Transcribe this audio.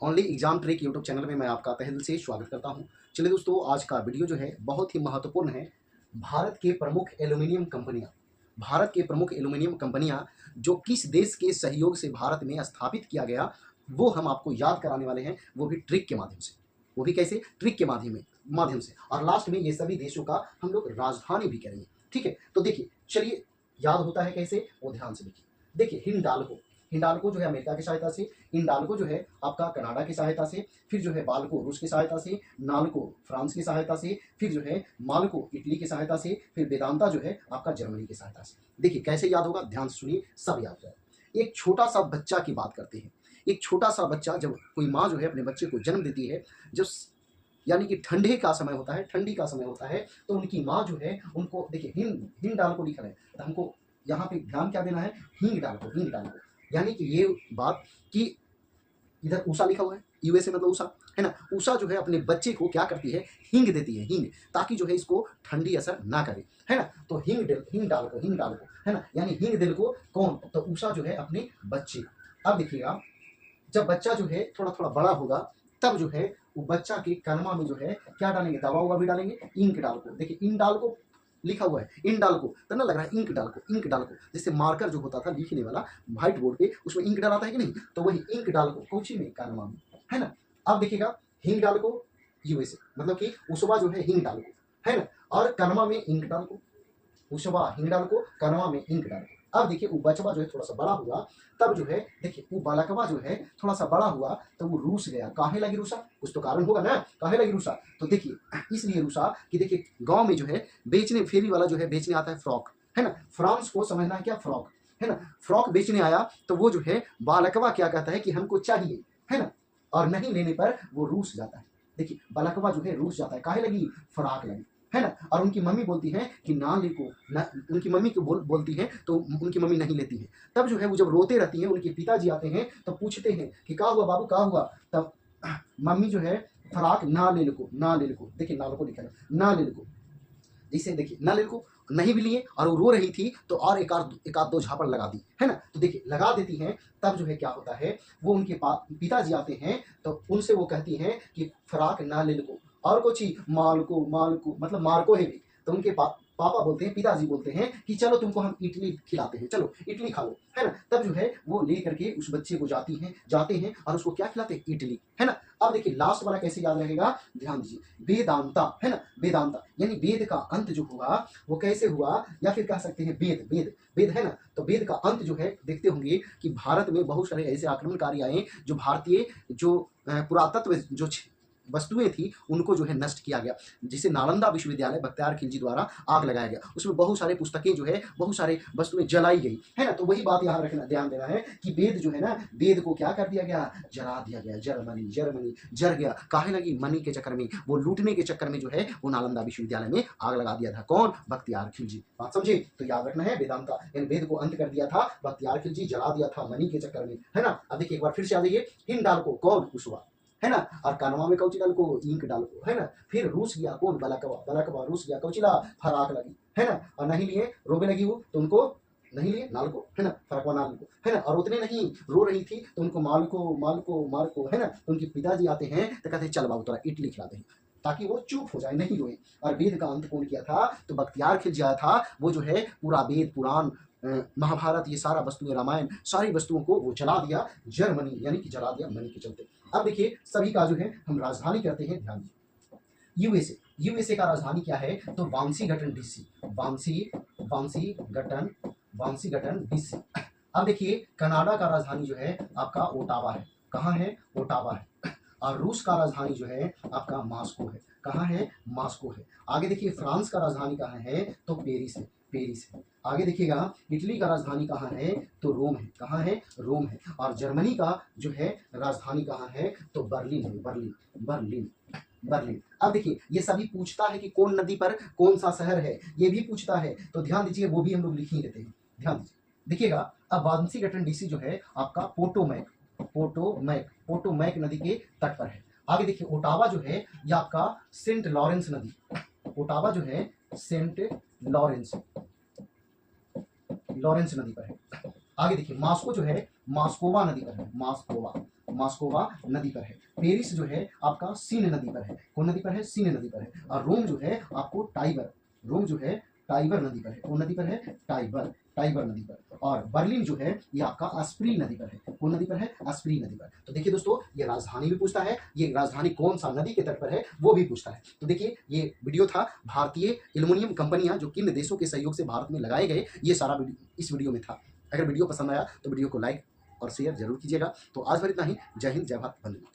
Only exam trick YouTube channel में मैं आपका तहे दिल से स्वागत करता हूं। चलिए दोस्तों, आज का वीडियो जो है बहुत ही महत्वपूर्ण है। भारत के प्रमुख एल्यूमिनियम कंपनियां भारत के प्रमुख एल्यूमिनियम कंपनियां जो किस देश के सहयोग से भारत में स्थापित किया गया, वो हम आपको याद कराने वाले हैं, वो भी ट्रिक के माध्यम से। वो भी कैसे? ट्रिक के माध्यम से। और लास्ट में ये सभी देशों का हम लोग राजधानी भी करेंगे। ठीक है, तो देखिए, चलिए याद होता है कैसे, वो ध्यान से देखिए। देखिए, हिंडाल्को जो है अमेरिका की सहायता से, इंडाल्को जो है आपका कनाडा की सहायता से, फिर जो है बाल्को रूस की सहायता से, नाल्को फ्रांस की सहायता से, फिर जो है माल्को इटली की सहायता से, फिर वेदांता जो है आपका जर्मनी की सहायता से। देखिए कैसे याद होगा, ध्यान से सुनिए, सब याद हो जाए। एक छोटा सा बच्चा की बात करते हैं। एक छोटा सा बच्चा, जब कोई माँ जो है अपने बच्चे को जन्म देती है, जब यानी कि ठंडी का समय होता है, तो उनकी माँ जो है उनको, देखिए हिंडाल्को लिखा है, तो हमको यहाँ पे ध्यान क्या देना है, हींग डाल्को। यानी कि ये बात कि इधर ऊषा लिखा हुआ है, यूएसए मतलब ऊषा है ना। ऊषा जो है अपने बच्चे को क्या करती है, हींग देती है, हींग, ताकि जो है इसको ठंडी असर ना करे, है ना। तो हिंग डाल्को है ना, यानी हींग दिल को कौन, तो ऊषा जो है अपने बच्चे। अब देखिएगा, जब बच्चा जो है थोड़ा थोड़ा बड़ा होगा, तब जो है वो बच्चा के कनमा में जो है क्या डालेंगे, दवा हुआ भी डालेंगे, इंक डाल्को। देखिए इन डाल्को लिखा हुआ है, इन डाल्को, तो ना लग रहा है इंक डाल्को। जैसे मार्कर जो होता था लिखने वाला व्हाइट बोर्ड पे, उसमें इंक डालता है कि नहीं, तो वही इंक डाल्को कोची में, कनमा में, है ना। अब देखिएगा, हिंग डाल्को यूएसए, मतलब कि उसवा जो है हिंग डाल्को, है ना, और कनमा में इंक डाल्को, उसवा हिंग डाल्को, कनमा में इंक डाल्को। अब देखिए वो बचवा जो है थोड़ा सा बड़ा हुआ, तब जो है देखिए वो बालकवा जो है थोड़ा सा बड़ा हुआ, तो वो रूस गया। काहे लगी रूसा, कुछ तो कारण होगा ना, काहे लगी रूसा, तो देखिए इसलिए रूसा कि देखिए गांव में जो है बेचने, फेरी वाला जो है बेचने आता है फ्रॉक, है ना। फ्रांस को समझना है क्या, फ्रॉक, है ना। फ्रॉक बेचने आया, तो वो जो है बालकवा क्या कहता है कि हमको चाहिए, है ना, और नहीं लेने पर वो रूस जाता है। देखिए बालकवा जो है रूस जाता है, काहे लगी, फ्रॉक लगी, है ना। और उनकी मम्मी बोलती है कि ना ले को ना, उनकी मम्मी को बोलती है, तो उनकी मम्मी नहीं लेती है। तब जो है वो जब रोते रहती है, उनके पिताजी आते हैं तो पूछते हैं कि क्या हुआ बाबू, क्या हुआ। तब मम्मी जो है फराक ना ले को, देखिए ना को लिखा है, ना ले को, जिसे देखिए ना ले को नहीं भी लिए, और वो रो रही थी, तो और एक आध दो झापड़ लगा दी, है ना। तो देखिए लगा देती हैं, तब जो है क्या होता है, वो उनके पिताजी आते हैं, तो उनसे वो कहती हैं कि फराक ना ले को, और कुछ ही मालको मतलब मार्को है भी। तो उनके पापा बोलते हैं, पिताजी बोलते हैं कि चलो तुमको हम इडली खिलाते हैं, चलो इडली खा लो, है ना। तब जो है वो ले करके उस बच्चे को जाते हैं और उसको क्या खिलाते हैं, इडली, है ना। अब देखिए लास्ट वाला कैसे याद रहेगा, ध्यान दीजिए, वेदांता, है ना, वेदांता यानी वेद का अंत जो होगा वो कैसे हुआ, या फिर कह सकते हैं वेद, है ना। तो वेद का अंत जो है, देखते होंगे कि भारत में बहुत सारे ऐसे आक्रमणकारी आए, जो भारतीय जो पुरातत्व जो वस्तुएं थी उनको जो है नष्ट किया गया, जिसे नालंदा विश्वविद्यालय बख्तियार खिलजी द्वारा आग लगाया गया। उसमें बहुत सारे पुस्तकें जो है, बहुत सारे वस्तुएं जलाई गई, है ना। तो वही बात यहाँ रखना, ध्यान देना है कि वेद जो है ना, वेद को क्या कर दिया गया, जला दिया गया, जर्मनी जर गया। काहे लगी, मनी के चक्कर में, वो लूटने के चक्कर में जो है वो नालंदा विश्वविद्यालय में आग लगा दिया था। कौन, बख्तियार खिलजी। बात समझे, तो याद रखना है, वेदांता यानी वेद को अंत कर दिया था बख्तियार खिलजी, जला दिया था मनी के चक्कर में, है ना। अब देखिए एक बार फिर से आ जाइए, हिंडाल्को कौन, उसवा, है ना, और कनमा में कौची डाल्को, इंक डाल्को, है ना। फिर रूस गया कौन, बलकवा रूस गया, कौचिला फराक लगी, है ना, और नहीं लिए, रोबे लगी वो, तो उनको नहीं लिए, नाल्को, है ना, फरकवा नाल्को, है ना। और उतने नहीं, रो रही थी, तो उनको मार्को, है ना। तो उनके पिताजी आते हैं, तो कहते हैं चल बाबू तोरा इडली खिलाते हैं, ताकि वो चुप हो जाए, नहीं रोए। और वेद का अंत कौन किया था, तो बख्तियार खिलजी आया था, वो जो है पूरा वेद पुराण महाभारत, ये सारा वस्तुएं, रामायण, सारी वस्तुओं को वो जला दिया, जर्मनी यानी कि जला दिया मनी के चलते। अब देखिए सभी का जो है हम राजधानी करते हैं, ध्यान दीजिए। यूएसए का राजधानी क्या है, तो वाशिंगटन डीसी, वाशिंगटन डीसी। अब देखिए कनाडा का राजधानी जो है आपका ओटावा है, कहाँ है, ओटावा है। और रूस का राजधानी जो है आपका मॉस्को है, कहाँ है, मॉस्को है। आगे देखिए फ्रांस का राजधानी कहाँ है, तो पेरिस है। आगे देखिएगा इटली का राजधानी कहाँ है, तो रोम है, कहाँ है, रोम है। और जर्मनी का जो है राजधानी कहाँ है, तो बर्लिन है, बर्लिन। अब देखिए ये सभी पूछता है कि कौन नदी पर कौन सा शहर है, ये भी पूछता है, तो ध्यान दीजिए वो भी हम लोग लिख ही लेते हैं, ध्यान दीजिए। देखिएगा अब वाशिंगटन डीसी जो है आपका पोटोमैक नदी के तट पर है। आगे देखिए ओटावा जो है ये आपका सेंट लॉरेंस नदी, ओटावा जो है सेंट लॉरेंस नदी पर है। आगे देखिए मॉस्को जो है मॉस्कोवा नदी पर है, मॉस्कोवा नदी पर है। पेरिस जो है आपका सीन नदी पर है, कौन नदी पर है, सीन नदी पर है। और रोम जो है आपको रोम जो है टाइबर नदी पर है, कौन नदी पर है, टाइबर नदी पर। और बर्लिन जो है ये आपका अस्प्री नदी पर है, कौन नदी पर है, अस्प्री नदी पर। तो देखिए दोस्तों ये राजधानी भी पूछता है, ये राजधानी कौन सा नदी के तट पर है वो भी पूछता है। तो देखिए ये वीडियो था भारतीय एल्युमिनियम कंपनियां जो किन देशों के सहयोग से भारत में लगाए गए, ये सारा इस वीडियो में था। अगर वीडियो पसंद आया तो वीडियो को लाइक और शेयर जरूर कीजिएगा। तो आज भर इतना ही। जय हिंद, जय भारत, वंदे मातरम।